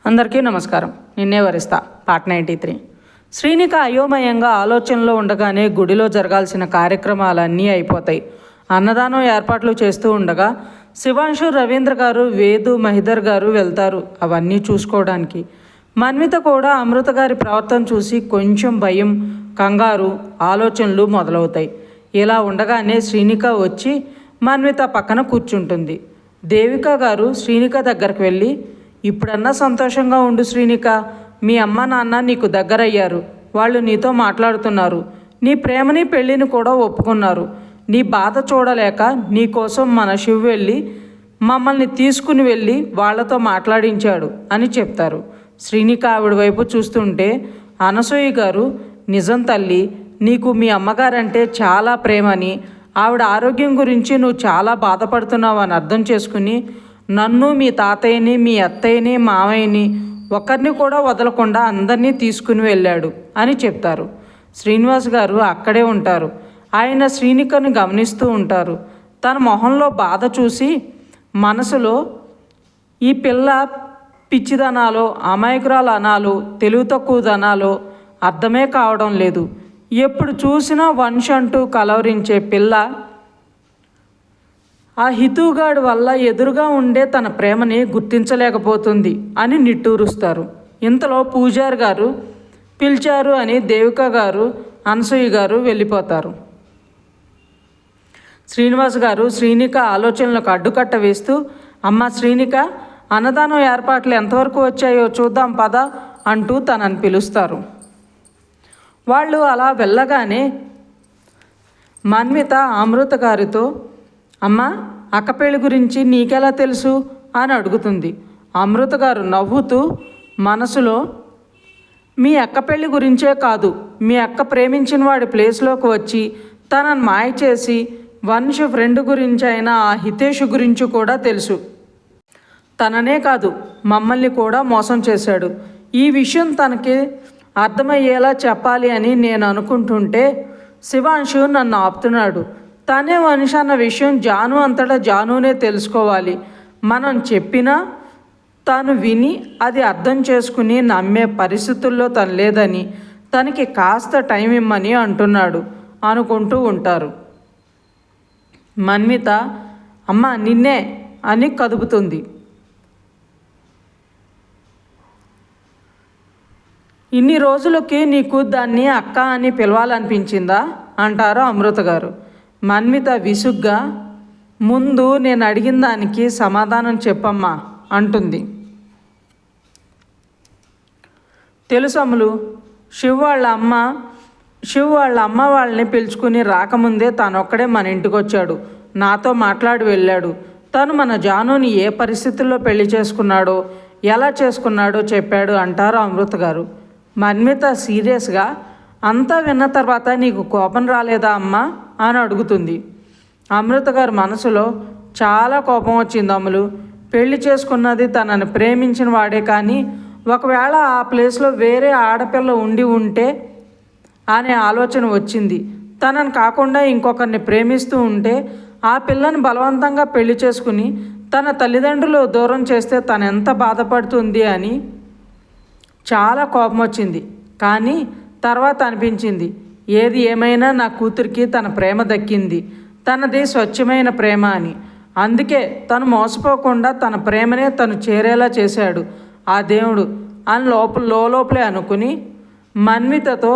అందరికీ నమస్కారం. నిన్నే వరిస్తా పార్ట్ 93. శ్రీనిక అయోమయంగా ఆలోచనలో ఉండగానే గుడిలో జరగాల్సిన కార్యక్రమాలన్నీ అయిపోతాయి. అన్నదానం ఏర్పాట్లు చేస్తూ ఉండగా శివాంశు, రవీంద్ర గారు, వేదు, మహిధర్ గారు వెళ్తారు అవన్నీ చూసుకోవడానికి. మన్విత కూడా అమృత గారి ప్రవర్తన చూసి కొంచెం భయం, కంగారు, ఆలోచనలు మొదలవుతాయి. ఇలా ఉండగానే శ్రీనిక వచ్చి మన్విత పక్కన కూర్చుంటుంది. దేవిక గారు శ్రీనిక దగ్గరకు వెళ్ళి, ఇప్పుడన్నా సంతోషంగా ఉండు శ్రీనిక, మీ అమ్మ నాన్న నీకు దగ్గరయ్యారు, వాళ్ళు నీతో మాట్లాడుతున్నారు, నీ ప్రేమని పెళ్ళిని కూడా ఒప్పుకున్నారు, నీ బాధ చూడలేక నీకోసం మన శివ్ వెళ్ళి మమ్మల్ని తీసుకుని వెళ్ళి వాళ్ళతో మాట్లాడించాడు అని చెప్తారు. శ్రీనిక ఆవిడ వైపు చూస్తుంటే, అనసూయ గారు, నిజం తల్లి, నీకు మీ అమ్మగారంటే చాలా ప్రేమని, ఆవిడ ఆరోగ్యం గురించి నువ్వు చాలా బాధపడుతున్నావు అని అర్థం చేసుకుని నన్ను, మీ తాతయ్యని, మీ అత్తయ్యని, మావయ్యని ఒకరిని కూడా వదలకుండా అందరినీ తీసుకుని వెళ్ళాడు అని చెప్తారు. శ్రీనివాస్ గారు అక్కడే ఉంటారు. ఆయన శ్రీనికను గమనిస్తూ ఉంటారు. తన మొహంలో బాధ చూసి మనసులో ఈ పిల్ల పిచ్చిదనాలో, అమాయకురాలు అనాలో, తెలివి తక్కువదనాలో అర్థమే కావడం లేదు. ఎప్పుడు చూసినా వంశ అంటూ కలవరించే పిల్ల ఆ హితుగాడి వల్ల ఎదురుగా ఉండే తన ప్రేమని గుర్తించలేకపోతుంది అని నిట్టూరుస్తారు. ఇంతలో పూజారి గారు పిలిచారు అని దేవిక గారు, అనసూయ గారు వెళ్ళిపోతారు. శ్రీనివాస్ గారు శ్రీనిక ఆలోచనలకు అడ్డుకట్ట వేస్తూ, అమ్మ శ్రీనిక, అన్నదానం ఏర్పాట్లు ఎంతవరకు వచ్చాయో చూద్దాం పద అంటూ తనని పిలుస్తారు. వాళ్ళు అలా వెళ్ళగానే మన్విత అమృత గారితో, అమ్మ అక్క పెళ్ళి గురించి నీకెలా తెలుసు అని అడుగుతుంది. అమృత గారు నవ్వుతూ మనసులో, మీ అక్క పెళ్ళి గురించే కాదు, మీ అక్క ప్రేమించిన వాడి ప్లేస్లోకి వచ్చి తనని మాయ చేసి వంశ ఫ్రెండ్ గురించి అయినా ఆ హితేష్ గురించి కూడా తెలుసు. తననే కాదు మమ్మల్ని కూడా మోసం చేశాడు. ఈ విషయం తనకి అర్థమయ్యేలా చెప్పాలి అని నేను అనుకుంటుంటే శివాంశు నన్ను ఆపుతున్నాడు. తనే వంశ అన్న విషయం జాను అంతటా జానునే తెలుసుకోవాలి. మనం చెప్పినా తను విని అది అర్థం చేసుకుని నమ్మే పరిస్థితుల్లో తను లేదని, తనకి కాస్త టైం ఇమ్మని అంటున్నాడు అనుకుంటూ ఉంటారు. మన్విత, అమ్మ నిన్నే అని కదుపుతుంది. ఇన్ని రోజులకి నీకు దాన్ని అక్క అని పిలవాలనిపించిందా అంటారు అమృత గారు. మన్విత విసుగ్గా, ముందు నేను అడిగిన దానికి సమాధానం చెప్పమ్మా అంటుంది. తెలుసు అమ్ములు, శివ్ వాళ్ళ అమ్మ వాళ్ళని పిలుచుకుని రాకముందే తనొక్కడే మన ఇంటికి వచ్చాడు, నాతో మాట్లాడి వెళ్ళాడు. తను మన జానుని ఏ పరిస్థితుల్లో పెళ్లి చేసుకున్నాడో, ఎలా చేసుకున్నాడో చెప్పాడు అంటారు అమృత గారు. మన్విత సీరియస్గా, అంతా విన్న తర్వాత నీకు కోపం రాలేదా అమ్మా అని అడుగుతుంది. అమృత గారి మనసులో చాలా కోపం వచ్చింది. అమ్ములు, పెళ్లి చేసుకున్నది తనని ప్రేమించిన వాడే, కానీ ఒకవేళ ఆ ప్లేస్లో వేరే ఆడపిల్ల ఉంటే అనే ఆలోచన వచ్చింది. తనని కాకుండా ఇంకొకరిని ప్రేమిస్తూ ఉంటే ఆ పిల్లని బలవంతంగా పెళ్లి చేసుకుని తన తల్లిదండ్రులు దూరం చేస్తే తను ఎంత బాధపడుతుంది అని చాలా కోపం వచ్చింది. కానీ తర్వాత అనిపించింది, ఏది ఏమైనా నా కూతురికి తన ప్రేమ దక్కింది, తనది స్వచ్ఛమైన ప్రేమ అని. అందుకే తను మోసపోకుండా తన ప్రేమనే తను చేరేలా చేశాడు ఆ దేవుడు అని లోపలే అనుకుని మన్వితతో,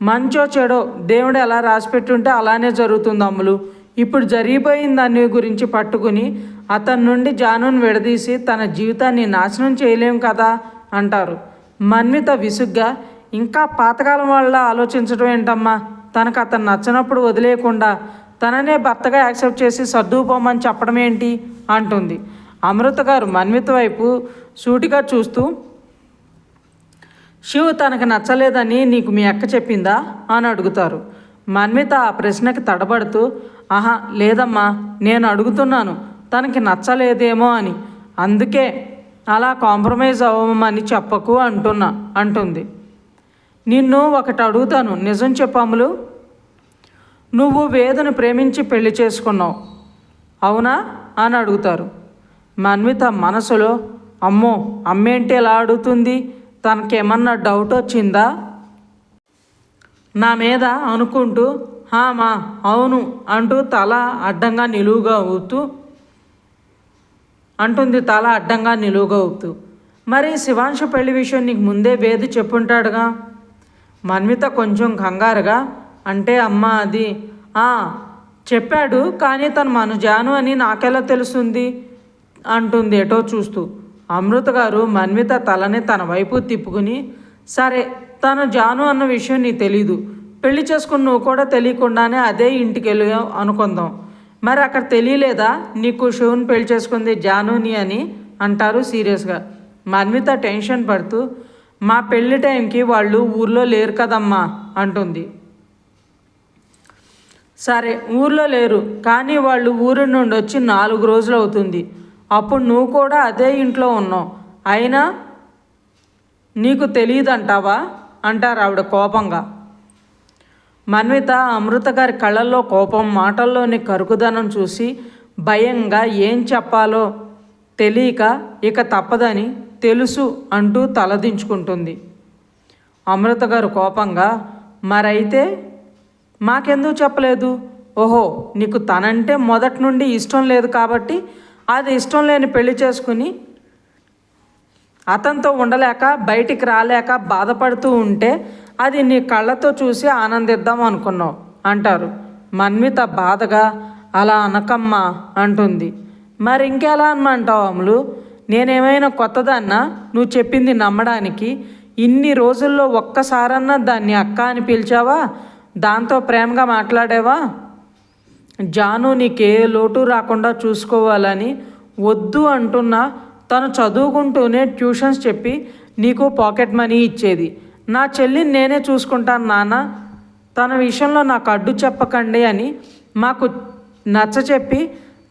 మంచో చెడో దేవుడు ఎలా రాసిపెట్టుంటే అలానే జరుగుతుంది అమ్ములు, ఇప్పుడు జరిగిపోయిన దాని గురించి పట్టుకుని అతని నుండి జానుని విడదీసి తన జీవితాన్ని నాశనం చేయలేం కదా అంటారు. మన్విత విసుగ్గా, ఇంకా పాతకాలం వాళ్ళ ఆలోచించడం ఏంటమ్మా, తనకు అతను నచ్చినప్పుడు వదిలేయకుండా తననే భర్తగా యాక్సెప్ట్ చేసి సర్దుకుపోమని చెప్పడం ఏంటి అంటుంది. అమృత గారు మన్విత వైపు సూటిగా చూస్తూ, శివ్ తనకు నచ్చలేదని నీకు మీ అక్క చెప్పిందా అని అడుగుతారు. మన్విత ఆ ప్రశ్నకి తడబడుతూ, ఆహా లేదమ్మా, నేను అడుగుతున్నాను తనకి నచ్చలేదేమో అని, అందుకే అలా కాంప్రమైజ్ అవ్వమని చెప్పకు అంటుంది. నిన్ను ఒకటి అడుగుతాను, నిజం చెప్పమ్ములు, నువ్వు వేదను ప్రేమించి పెళ్లి చేసుకున్నావు అవునా అని అడుగుతారు. మన్విత మనసులో అమ్మో, అమ్మేంటి ఇలా అడుగుతుంది, తనకేమన్నా డౌట్ వచ్చిందా నా మీద అనుకుంటూ మా అవును అంటూ తల అడ్డంగా నిలువుగా ఊపుతూ అంటుంది. తల అడ్డంగా నిలువుగా ఊపుతూ మరి శివాంశు పెళ్లి విషయం నీకు ముందే వేది చెప్పుంటాడుగా. మన్విత కొంచెం కంగారుగా అంటే అమ్మ అది చెప్పాడు, కానీ తను మన జాను అని నాకెలా తెలుస్తుంది అంటుంది ఎటో చూస్తూ. అమృత గారు మన్విత తలని తన వైపు తిప్పుకుని సరే, తను జాను అన్న విషయం నీకు తెలీదు, పెళ్లి చేసుకుని నువ్వు కూడా తెలియకుండానే అదే ఇంటికి వెళ్ళావు అనుకుందాం. మరి అక్కడ తెలియలేదా నీకు శివుని పెళ్లి చేసుకుంది జానుని అని అంటారు సీరియస్గా. మన్విత టెన్షన్ పడుతూ మా పెళ్లి టైంకి వాళ్ళు ఊర్లో లేరు కదమ్మా అంటుంది. సరే, ఊర్లో లేరు, కానీ వాళ్ళు ఊరి నుండి వచ్చి 4 రోజులు అవుతుంది. అప్పుడు నువ్వు కూడా అదే ఇంట్లో ఉన్నావు, అయినా నీకు తెలియదంటావా అంటారు ఆవిడ కోపంగా. మన్విత అమృత గారి కళ్ళల్లో కోపం, మాటల్లోని కరుకుదనం చూసి భయంగా ఏం చెప్పాలో తెలియక ఇక తప్పదని తెలుసు అంటూ తలదించుకుంటుంది. అమృత గారు కోపంగా మరైతే మాకెందుకు చెప్పలేదు? ఓహో, నీకు తనంటే మొదటి నుండి ఇష్టం లేదు కాబట్టి అది ఇష్టం లేని పెళ్లి చేసుకుని అతనితో ఉండలేక బయటికి రాలేక బాధపడుతూ ఉంటే అది నీ కళ్ళతో చూసి ఆనందిద్దాం అనుకున్నావు అంటారు. మన్విత బాధగా అలా అనకమ్మా అంటుంది. మరి ఇంకెలా అనమంటావు అమలు? నేనేమైనా కొత్తదాన్నా నువ్వు చెప్పింది నమ్మడానికి? ఇన్ని రోజుల్లో ఒక్కసారన్నా దాన్ని అక్క అని పిలిచావా? దాంతో ప్రేమగా మాట్లాడేవా? జాను నీకే లోటు రాకుండా చూసుకోవాలని వద్దు అంటున్నా తను చదువుకుంటూనే ట్యూషన్స్ చెప్పి నీకు పాకెట్ మనీ ఇచ్చేది. నా చెల్లిని నేనే చూసుకుంటాను నాన్న, తన విషయంలో నాకు అడ్డు చెప్పకండి అని మాకు నచ్చ చెప్పి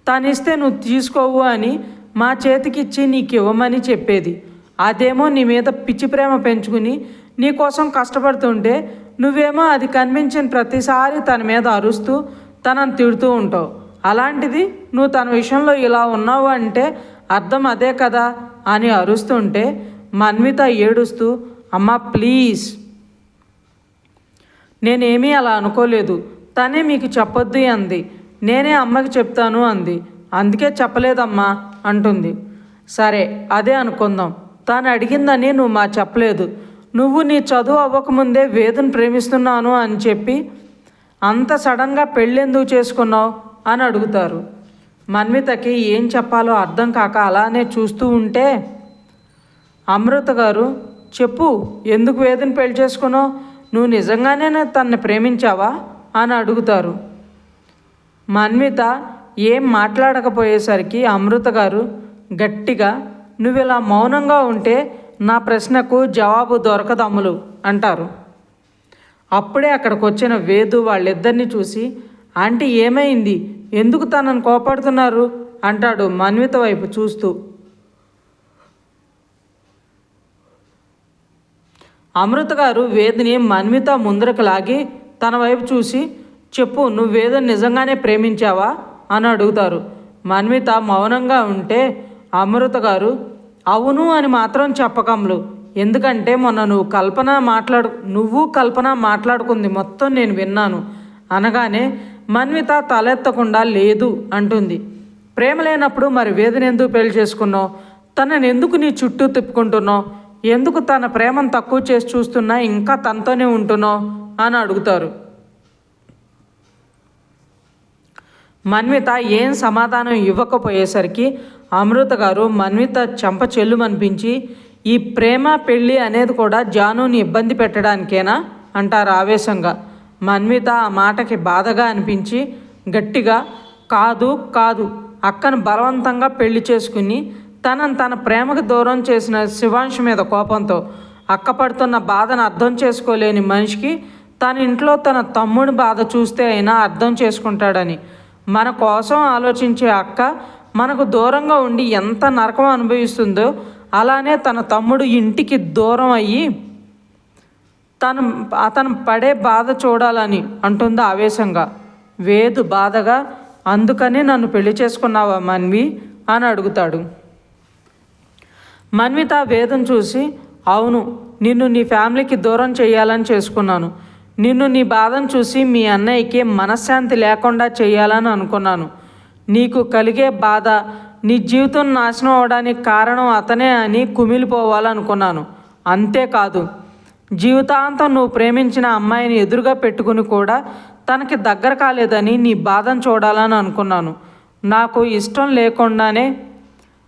తనిస్తే నువ్వు తీసుకోవు అని మా చేతికిచ్చి నీకు ఇవ్వమని చెప్పేది. అదేమో నీ మీద పిచ్చి ప్రేమ పెంచుకుని నీకోసం కష్టపడుతుంటే నువ్వేమో అది కనిపించిన ప్రతిసారి తన మీద అరుస్తూ తనని తిడుతూ ఉంటావు. అలాంటిది నువ్వు తన విషయంలో ఇలా ఉన్నావు అంటే అర్థం అదే కదా అని అరుస్తుంటే మన్విత ఏడుస్తూ అమ్మ ప్లీజ్, నేనేమీ అలా అనుకోలేదు, తనే మీకు చెప్పొద్దు అంది, నేనే అమ్మకి చెప్తాను అంది, అందుకే చెప్పలేదమ్మా అంటుంది. సరే, అదే అనుకుందాం, తను అడిగిందని నువ్వు మా చెప్పలేదు, నువ్వు నీ చదువు అవ్వకముందే వేదుని ప్రేమిస్తున్నాను అని చెప్పి అంత సడన్గా పెళ్ళెందుకు చేసుకున్నావు అని అడుగుతారు. మన్వితకి ఏం చెప్పాలో అర్థం కాక అలానే చూస్తూ ఉంటే అమృత గారు చెప్పు, ఎందుకు వేదుని పెళ్లి చేసుకున్నావు? నువ్వు నిజంగానే తనని ప్రేమించావా అని అడుగుతారు. మన్విత ఏం మాట్లాడకపోయేసరికి అమృత గారు గట్టిగా నువ్వు ఇలా మౌనంగా ఉంటే నా ప్రశ్నకు జవాబు దొరకదు అమ్ములు అంటారు. అప్పుడే అక్కడికి వచ్చిన వేదు వాళ్ళిద్దరిని చూసి ఆంటీ ఏమైంది, ఎందుకు తనను కోపడుతున్నారు అంటాడు మన్విత వైపు చూస్తూ. అమృత గారు వేదిని మన్విత ముందరకు లాగి తన వైపు చూసి చెప్పు, నువ్వు వేదని నిజంగానే ప్రేమించావా అని అడుగుతారు. మన్విత మౌనంగా ఉంటే అమృత గారు అవును అని మాత్రం చెప్పకములు, ఎందుకంటే మొన్న నువ్వు కల్పన మాట్లాడుకుంది మొత్తం నేను విన్నాను అనగానే మన్విత తలెత్తకుండా లేదు అంటుంది. ప్రేమ లేనప్పుడు మరి వేదని ఎందుకు పెళ్లి చేసుకున్నావు? తనని ఎందుకు నీ చుట్టూ తిప్పుకుంటున్నావు? ఎందుకు తన ప్రేమను తక్కువ చేసి చూస్తున్నా ఇంకా తనతోనే ఉంటున్నావు అని అడుగుతారు. మన్విత ఏం సమాధానం ఇవ్వకపోయేసరికి అమృత గారు మన్విత చెంప చెల్లుమనిపించి ఈ ప్రేమ పెళ్ళి అనేది కూడా జానుని ఇబ్బంది పెట్టడానికేనా అంటారు ఆవేశంగా. మన్విత ఆ మాటకి బాధగా అనిపించి గట్టిగా కాదు కాదు, అక్కను బలవంతంగా పెళ్లి చేసుకుని తన ప్రేమకు దూరం చేసిన శివాంశు మీద కోపంతో అక్క పడుతున్న బాధను అర్థం చేసుకోలేని మనిషికి తన ఇంట్లో తన తమ్ముడి బాధ చూస్తే అయినా అర్థం చేసుకుంటాడని, మన కోసం ఆలోచించే అక్క మనకు దూరంగా ఉండి ఎంత నరకం అనుభవిస్తుందో అలానే తన తమ్ముడు ఇంటికి దూరం అయ్యి అతను పడే బాధ చూడాలని అంటుంది ఆవేశంగా. వేదు బాధగా అందుకని నన్ను పెళ్లి చేసుకున్నావా మన్వి అని అడుగుతాడు. మన్విత వేదం చూసి, అవును, నిన్ను నీ ఫ్యామిలీకి దూరం చేయాలని చేసుకున్నాను. నిన్ను నీ బాధను చూసి మీ అన్నయ్యకి మనశ్శాంతి లేకుండా చేయాలని అనుకున్నాను. నీకు కలిగే బాధ, నీ జీవితం నాశనం అవడానికి కారణం అతనే అని కుమిలిపోవాలనుకున్నాను. అంతేకాదు, జీవితాంతం నువ్వు ప్రేమించిన అమ్మాయిని ఎదురుగా పెట్టుకుని కూడా తనకి దగ్గర కాలేదని నీ బాధను చూడాలని అనుకున్నాను. నాకు ఇష్టం లేకుండానే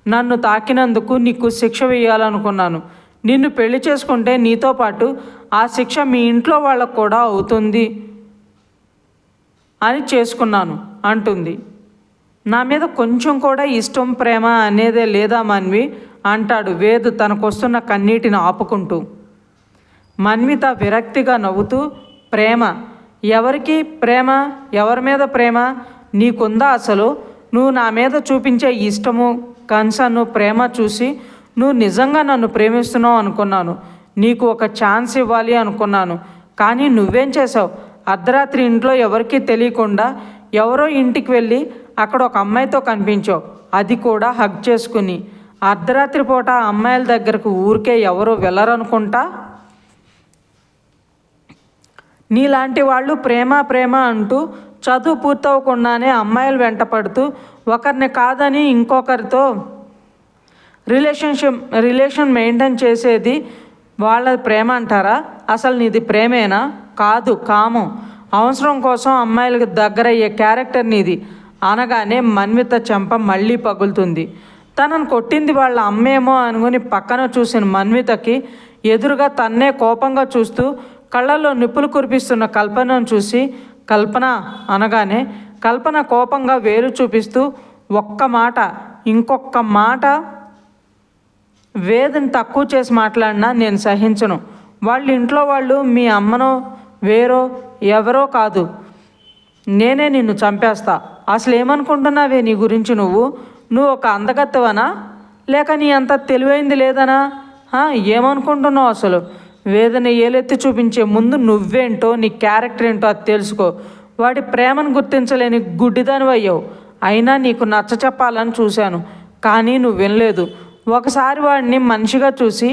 నన్ను తాకినందుకు నీకు శిక్ష వేయాలనుకున్నాను. నిన్ను పెళ్లి చేసుకుంటే నీతో పాటు ఆ శిక్ష మీ ఇంట్లో వాళ్ళకు కూడా అవుతుంది అని చేసుకున్నాను అంటుంది. నా మీద కొంచెం కూడా ఇష్టం ప్రేమ అనేదే లేదా మన్వి అంటాడు వేద్ తనకొస్తున్న కన్నీటిని ఆపుకుంటూ. మన్విత విరక్తిగా నవ్వుతూ, ప్రేమ? ఎవరికి ప్రేమ? ఎవరి మీద ప్రేమ? నీకుందా అసలు? నువ్వు నా మీద చూపించే ఇష్టము, కన్సర్ను, ప్రేమ చూసి నువ్వు నిజంగా నన్ను ప్రేమిస్తున్నావు అనుకున్నాను. నీకు ఒక ఛాన్స్ ఇవ్వాలి అనుకున్నాను. కానీ నువ్వేం చేసావు? అర్ధరాత్రి ఇంట్లో ఎవరికీ తెలియకుండా ఎవరో ఇంటికి వెళ్ళి అక్కడ ఒక అమ్మాయితో కనిపించావు, అది కూడా హగ్ చేసుకుని. అర్ధరాత్రి పూట ఆ అమ్మాయిల దగ్గరకు ఊరికే ఎవరో వెళ్ళరనుకుంటా. నీలాంటి వాళ్ళు ప్రేమ ప్రేమ అంటూ చదువు పూర్తవకుండానే అమ్మాయిలు వెంట పడుతూ ఒకరిని కాదని ఇంకొకరితో రిలేషన్ మెయింటైన్ చేసేది వాళ్ళ ప్రేమ అంటారా? అసలు నీది ప్రేమేనా? కాదు, కామం. అవసరం కోసం అమ్మాయిలకు దగ్గరయ్యే క్యారెక్టర్ నీది అనగానే మన్విత చెంప మళ్ళీ పగులుతుంది. తనను కొట్టింది వాళ్ళ అమ్మేమో అనుకుని పక్కన చూసిన మన్వితకి ఎదురుగా తన్నే కోపంగా చూస్తూ కళ్ళల్లో నిప్పులు కురిపిస్తున్న కల్పనను చూసి, కల్పన అనగానే కల్పన కోపంగా వేలు చూపిస్తూ, ఒక్క మాట, ఇంకొక మాట వేదని తక్కువ చేసి మాట్లాడినా నేను సహించను. వాళ్ళ ఇంట్లో వాళ్ళు మీ అమ్మనో వేరో ఎవరో కాదు, నేనే నిన్ను చంపేస్తా. అసలు ఏమనుకుంటున్నావే నీ గురించి? నువ్వు ఒక అందగత్తవనా, లేక నీ అంత తెలివైంది లేదనా? ఏమనుకుంటున్నావు అసలు? వేదని ఏలెత్తి చూపించే ముందు నువ్వేంటో, నీ క్యారెక్టర్ ఏంటో అది తెలుసుకో. వాడి ప్రేమను గుర్తించలేని గుడ్డిదానివయ్యావు. అయినా నీకు నచ్చ చెప్పాలని చూశాను, కానీ నువ్వు వినలేదు. ఒకసారి వాడిని మనిషిగా చూసి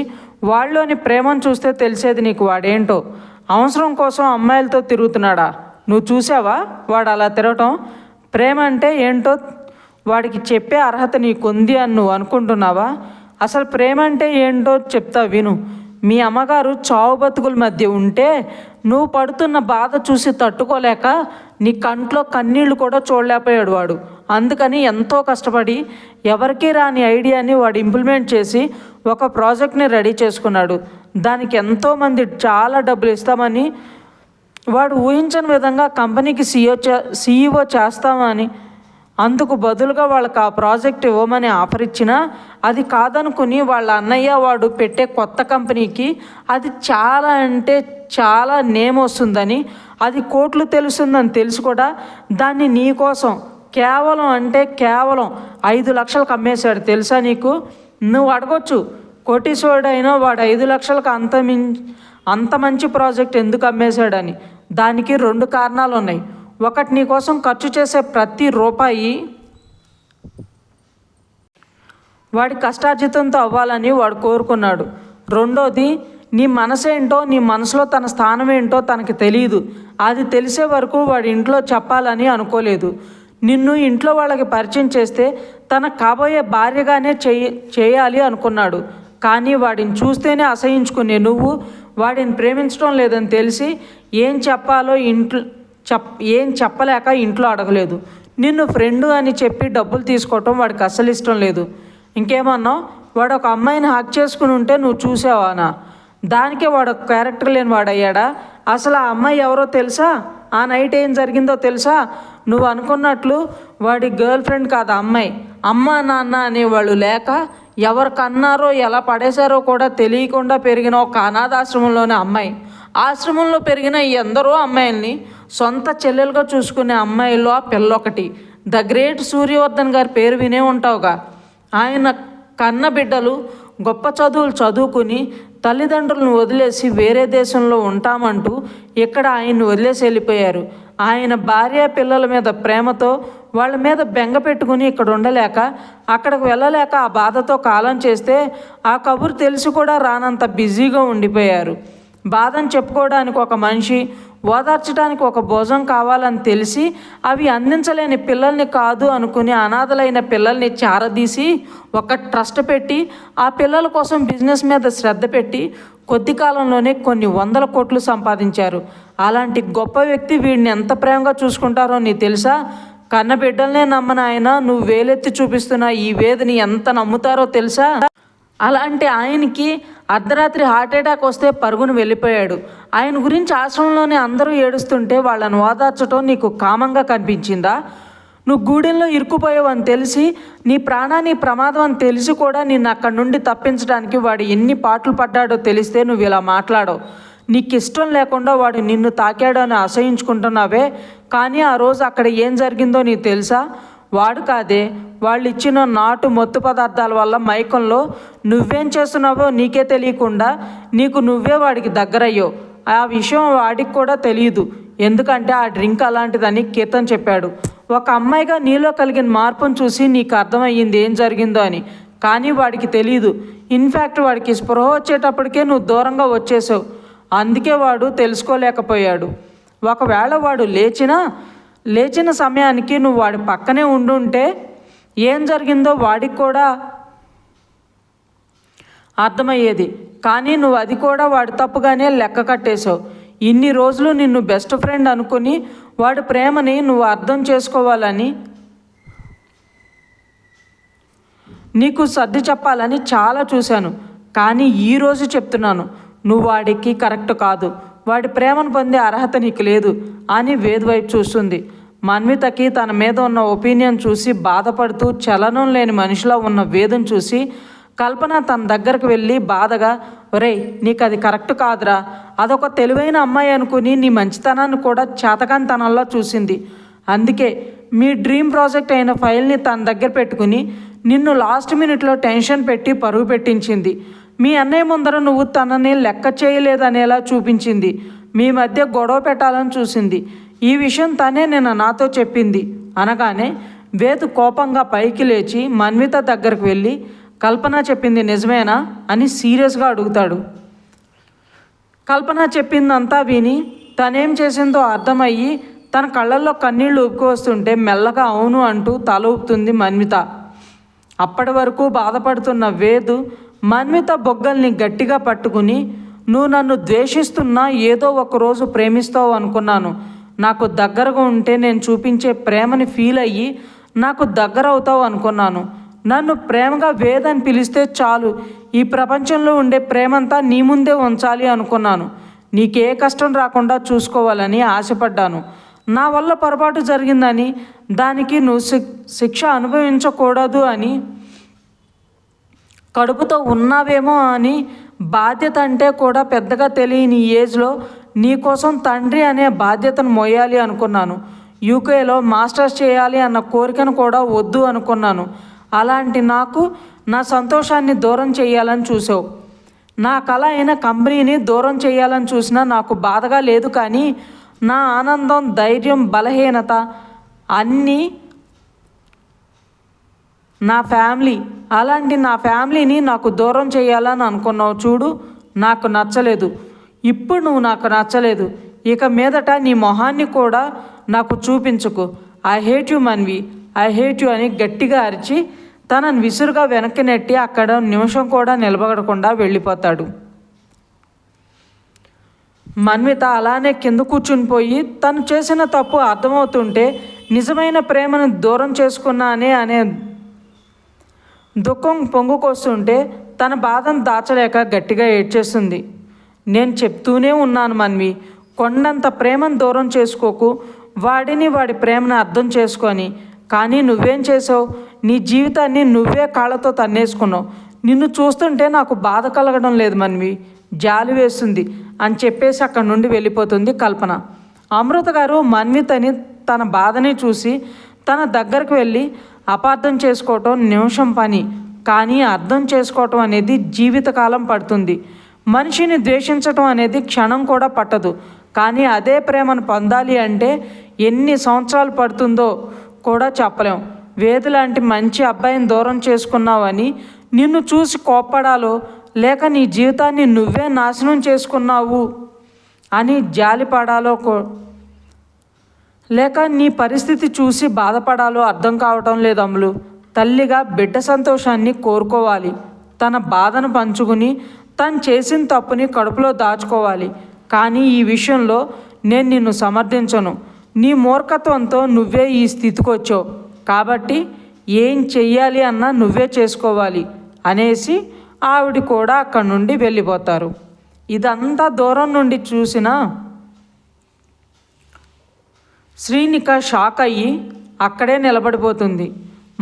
వాళ్ళలోని ప్రేమను చూస్తే తెలిసేది నీకు వాడేంటో. అవసరం కోసం అమ్మాయిలతో తిరుగుతున్నాడా? నువ్వు చూసావా వాడు అలా తిరగటం? ప్రేమ అంటే ఏంటో వాడికి చెప్పే అర్హత నీకుంది అని నువ్వు అనుకుంటున్నావా? అసలు ప్రేమ అంటే ఏంటో చెప్తా విను. మీ అమ్మగారు చావు బతుకుల మధ్య ఉంటే నువ్వు పడుతున్న బాధ చూసి తట్టుకోలేక నీ కంట్లో కన్నీళ్లు కూడా చూడలేకపోయాడు వాడు. అందుకని ఎంతో కష్టపడి ఎవరికీ రాని ఐడియాని వాడు ఇంప్లిమెంట్ చేసి ఒక ప్రాజెక్ట్ని రెడీ చేసుకున్నాడు. దానికి ఎంతోమంది చాలా డబ్బులు ఇస్తామని, వాడు ఊహించని విధంగా కంపెనీకి సీఈఓ చేస్తామని, అందుకు బదులుగా వాళ్ళకి ఆ ప్రాజెక్ట్ ఇవ్వమని ఆఫర్ ఇచ్చినా అది కాదనుకుని వాళ్ళ అన్నయ్య వాడు పెట్టే కొత్త కంపెనీకి అది చాలా అంటే చాలా నేమ్ వస్తుందని, అది కోట్లు తెలుస్తుందని తెలిసి కూడా దాన్ని నీకోసం కేవలం 5 లక్షలకు అమ్మేశాడు. తెలుసా నీకు? నువ్వు అడగొచ్చు, కోటీశ్వరుడైనా వాడు 5 లక్షలకు అంత మంచి ప్రాజెక్ట్ ఎందుకు అమ్మేశాడని. దానికి 2 కారణాలు ఉన్నాయి. ఒకటి, నీకోసం ఖర్చు చేసే ప్రతి రూపాయి వాడి కష్టార్జితంతో అవ్వాలని వాడు కోరుకున్నాడు. రెండోది, నీ మనసేంటో, నీ మనసులో తన స్థానం ఏంటో తనకి తెలియదు. అది తెలిసే వరకు వాడి ఇంట్లో చెప్పాలని అనుకోలేదు. నిన్ను ఇంట్లో వాళ్ళకి పరిచయం చేస్తే తన కాబోయే భార్యగానే చేయాలి అనుకున్నాడు. కానీ వాడిని చూస్తేనే అసహించుకునే నువ్వు వాడిని ప్రేమించడం లేదని తెలిసి ఏం చెప్పలేక ఇంట్లో అడగలేదు. నిన్ను ఫ్రెండు అని చెప్పి డబ్బులు తీసుకోవటం వాడికి అస్సలు ఇష్టం లేదు. ఇంకేమన్నావు? వాడు ఒక అమ్మాయిని హక్ చేసుకుని ఉంటే నువ్వు చూసావానా? దానికే వాడు ఒక క్యారెక్టర్ లేని వాడయ్యాడా? అసలు ఆ అమ్మాయి ఎవరో తెలుసా? ఆ నైట్ ఏం జరిగిందో తెలుసా? నువ్వు అనుకున్నట్లు వాడి గర్ల్ ఫ్రెండ్ కాదు ఆ అమ్మాయి. అమ్మ నాన్న అనేవాళ్ళు లేక ఎవరికన్నారో ఎలా పడేశారో కూడా తెలియకుండా పెరిగిన ఒక అనాథాశ్రమంలోనే అమ్మాయి. ఆశ్రమంలో పెరిగిన ఎందరో అమ్మాయిల్ని సొంత చెల్లెలుగా చూసుకునే అమ్మాయిల్లో ఆ పిల్లొకటి. ద గ్రేట్ సూర్యవర్ధన్ గారి పేరు వినే ఉంటావుగా. ఆయన కన్న బిడ్డలు గొప్ప చదువులు చదువుకుని తల్లిదండ్రులను వదిలేసి వేరే దేశంలో ఉంటామంటూ ఇక్కడ ఆయన్ని వదిలేసి వెళ్ళిపోయారు. ఆయన భార్య పిల్లల మీద ప్రేమతో వాళ్ళ మీద బెంగ పెట్టుకుని ఇక్కడ ఉండలేక అక్కడికి వెళ్ళలేక ఆ బాధతో కాలం చేస్తే ఆ కబురు తెలిసి కూడా రానంత బిజీగా ఉండిపోయారు. బాధను చెప్పుకోవడానికి ఒక మనిషి, ఓదార్చడానికి ఒక భోజనం కావాలని తెలిసి అవి అందించలేని పిల్లల్ని కాదు అనుకుని అనాథలైన పిల్లల్ని చారదీసి ఒక ట్రస్ట్ పెట్టి ఆ పిల్లల కోసం బిజినెస్ మీద శ్రద్ధ పెట్టి కొద్ది కాలంలోనే కొన్ని 100 కోట్లు సంపాదించారు. అలాంటి గొప్ప వ్యక్తి వీడిని ఎంత ప్రేమగా చూసుకుంటారో నీకు తెలుసా? కన్న బిడ్డలనే నమ్మని ఆయన నువ్వు వేలెత్తి చూపిస్తున్న ఈ వేదిని ఎంత నమ్ముతారో తెలుసా? అలాంటి ఆయనకి అర్ధరాత్రి హార్ట్ అటాక్ వస్తే పరుగును వెళ్ళిపోయాడు. ఆయన గురించి ఆశ్రమంలోనే అందరూ ఏడుస్తుంటే వాళ్ళని ఓదార్చడం నీకు కామంగా కనిపించిందా? నువ్వు గూడెంలో ఇరుక్కుపోయావు అని తెలిసి, నీ ప్రాణాన్ని ప్రమాదం అని తెలిసి కూడా నిన్ను అక్కడి నుండి తప్పించడానికి వాడు ఎన్ని పాటలు పడ్డాడో తెలిస్తే నువ్వు ఇలా మాట్లాడవు. నీకు ఇష్టం లేకుండా వాడు నిన్ను తాకాడు అని అసహించుకుంటున్నావే, కానీ ఆ రోజు అక్కడ ఏం జరిగిందో నీకు తెలుసా? వాడు కాదే, వాళ్ళు ఇచ్చిన నాటు మత్తు పదార్థాల వల్ల మైకంలో నువ్వేం చేస్తున్నావో నీకే తెలియకుండా నీకు నువ్వే వాడికి దగ్గరయ్యో. ఆ విషయం వాడికి కూడా తెలియదు, ఎందుకంటే ఆ డ్రింక్ అలాంటిదని కీర్తన్ చెప్పాడు. ఒక అమ్మాయిగా నీలో కలిగిన మార్పును చూసి నీకు అర్థమయ్యింది ఏం జరిగిందో అని, కానీ వాడికి తెలియదు. ఇన్ఫ్యాక్ట్ వాడికి స్పృహ వచ్చేటప్పటికే నువ్వు దూరంగా వచ్చేసావు, అందుకే వాడు తెలుసుకోలేకపోయాడు. ఒకవేళ వాడు లేచిన సమయానికి నువ్వు వాడి పక్కనే ఉండుంటే ఏం జరిగిందో వాడికి కూడా అర్థమయ్యేది, కానీ నువ్వు అది కూడా వాడి తప్పుగానే లెక్క కట్టేశావు. ఇన్ని రోజులు నిన్ను బెస్ట్ ఫ్రెండ్ అనుకుని వాడి ప్రేమని నువ్వు అర్థం చేసుకోవాలని, నీకు సర్ది చెప్పాలని చాలా చూశాను, కానీ ఈరోజు చెప్తున్నాను, నువ్వు వాడికి కరెక్ట్ కాదు, వాడి ప్రేమను పొందే అర్హత నీకు లేదు అని వేద్ వైపు చూస్తుంది. మన్వితకి తన మీద ఉన్న ఒపీనియన్ చూసి బాధపడుతూ చలనం లేని మనిషిలో ఉన్న వేదును చూసి కల్పన తన దగ్గరకు వెళ్ళి బాధగా, ఒరేయ్ నీకు అది కరెక్ట్ కాదురా, అదొక తెలివైన అమ్మాయి అనుకుని నీ మంచితనాన్ని కూడా చేతకానితనంలో చూసింది. అందుకే మీ డ్రీమ్ ప్రాజెక్ట్ అయిన ఫైల్ని తన దగ్గర పెట్టుకుని నిన్ను లాస్ట్ మినిట్లో టెన్షన్ పెట్టి పరుగు పెట్టించింది. మీ అన్నయ్య ముందర నువ్వు తనని లెక్క చేయలేదనేలా చూపించింది. మీ మధ్య గొడవ పెట్టాలని చూసింది. ఈ విషయం తనే నిన్న నాతో చెప్పింది అనగానే వేద్ కోపంగా పైకి లేచి మన్విత దగ్గరకు వెళ్ళి, కల్పన చెప్పింది నిజమేనా అని సీరియస్గా అడుగుతాడు. కల్పన చెప్పిందంతా విని తనేం చేసిందో అర్థమయ్యి తన కళ్ళల్లో కన్నీళ్లు ఉబ్బుకు వస్తుంటే మెల్లగా అవును అంటూ తల ఊపుతుంది మన్విత. అప్పటి వరకు బాధపడుతున్న వేద్ మన్విత బొగ్గల్ని గట్టిగా పట్టుకుని, నువ్వు నన్ను ద్వేషిస్తున్నా ఏదో ఒకరోజు ప్రేమిస్తావు అనుకున్నాను. నాకు దగ్గరగా ఉంటే నేను చూపించే ప్రేమని ఫీల్ అయ్యి నాకు దగ్గర అవుతావు అనుకున్నాను. నన్ను ప్రేమగా వేద్ అని పిలిస్తే చాలు, ఈ ప్రపంచంలో ఉండే ప్రేమంతా నీ ముందే ఉంచాలి అనుకున్నాను. నీకే కష్టం రాకుండా చూసుకోవాలని ఆశపడ్డాను. నా వల్ల పొరపాటు జరిగిందని, దానికి నువ్వు శిక్ష అనుభవించకూడదు అని, కడుపుతో ఉన్నావేమో అని, బాధ్యత అంటే కూడా పెద్దగా తెలియని ఏజ్లో నీకోసం తండ్రి అనే బాధ్యతను మోయాలి అనుకున్నాను. యూకేలో మాస్టర్స్ చేయాలి అన్న కోరికను కూడా వద్దు అనుకున్నాను. అలాంటి నాకు నా సంతోషాన్ని దూరం చేయాలని చూసావు. నా కళ అయిన కంపెనీని దూరం చేయాలని చూసినా నాకు బాధగా లేదు, కానీ నా ఆనందం, ధైర్యం, బలహీనత అన్నీ నా ఫ్యామిలీ. అలాంటి నా ఫ్యామిలీని నాకు దూరం చేయాలని అనుకున్నావు చూడు, నాకు నచ్చలేదు. ఇప్పుడు నువ్వు నాకు నచ్చలేదు. ఇక మీదట నీ మొహాన్ని కూడా నాకు చూపించుకు. I hate you Manvi, I hate you అని గట్టిగా అరిచి తనను విసురుగా వెనక్కి నెట్టి అక్కడ నిమిషం కూడా నిలబడకుండా వెళ్ళిపోతాడు. మన్విత అలానే కింద కూర్చునిపోయి తను చేసిన తప్పు అర్థమవుతుంటే నిజమైన ప్రేమను దూరం చేసుకున్నానే అనే దుఃఖం పొంగుకొస్తుంటే తన బాధను దాచలేక గట్టిగా ఏడ్చేస్తుంది. నేను చెప్తూనే ఉన్నాను మన్వి, కొండంత ప్రేమను దూరం చేసుకోకు, వాడిని వాడి ప్రేమను అర్థం చేసుకొని. కానీ నువ్వేం చేసావు? నీ జీవితాన్ని నువ్వే కాళ్ళతో తన్నేసుకున్నావు. నిన్ను చూస్తుంటే నాకు బాధ కలగడం లేదు మన్వి, జాలి వేస్తుంది అని చెప్పేసి అక్కడి నుండి వెళ్ళిపోతుంది కల్పన. అమృత గారు మన్వితని తన బాధని చూసి తన దగ్గరకు వెళ్ళి, అపార్థం చేసుకోవటం నిమిషం పని, కానీ అర్థం చేసుకోవటం అనేది జీవితకాలం పడుతుంది. మనిషిని ద్వేషించటం అనేది క్షణం కూడా పట్టదు, కానీ అదే ప్రేమను పొందాలి అంటే ఎన్ని సంవత్సరాలు పడుతుందో కూడా చెప్పలేం. వేదు లాంటి మంచి అబ్బాయిని దూరం చేసుకున్నావని నిన్ను చూసి కోప్పడాలో, లేక నీ జీవితాన్ని నువ్వే నాశనం చేసుకున్నావు అని జాలిపడాలో, లేక నీ పరిస్థితి చూసి బాధపడాలో అర్థం కావటం లేదు అమ్ములు. తల్లిగా బిడ్డ సంతోషాన్ని కోరుకోవాలి. తన బాధను పంచుకుని తను చేసిన తప్పుని కడుపులో దాచుకోవాలి. కానీ ఈ విషయంలో నేను నిన్ను సమర్థించను. నీ మూర్ఖత్వంతో నువ్వే ఈ స్థితికి వచ్చావు కాబట్టి ఏం చెయ్యాలి అన్నా నువ్వే చేసుకోవాలి అనేసి ఆవిడ కూడా అక్కడి నుండి వెళ్ళిపోతారు. ఇదంతా దూరం నుండి చూసిన శ్రీనిక షాక్ అయ్యి అక్కడే నిలబడిపోతుంది.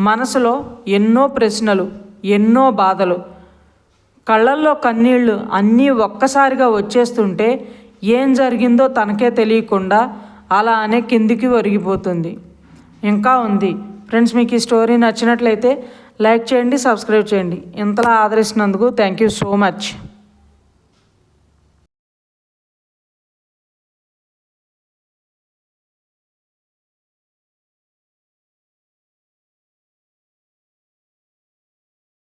మనసులో ఎన్నో ప్రశ్నలు, ఎన్నో బాధలు, కళ్ళల్లో కన్నీళ్ళు అన్నీ ఒక్కసారిగా వచ్చేస్తుంటే ఏం జరిగిందో తనకే తెలియకుండా అలానే కిందికి ఒరిగిపోతుంది. ఇంకా ఉంది ఫ్రెండ్స్. మీకు ఈ స్టోరీ నచ్చినట్లయితే లైక్ చేయండి, సబ్స్క్రైబ్ చేయండి. ఇంతలా ఆదరిస్తున్నందుకు థ్యాంక్ యూ సో మచ్.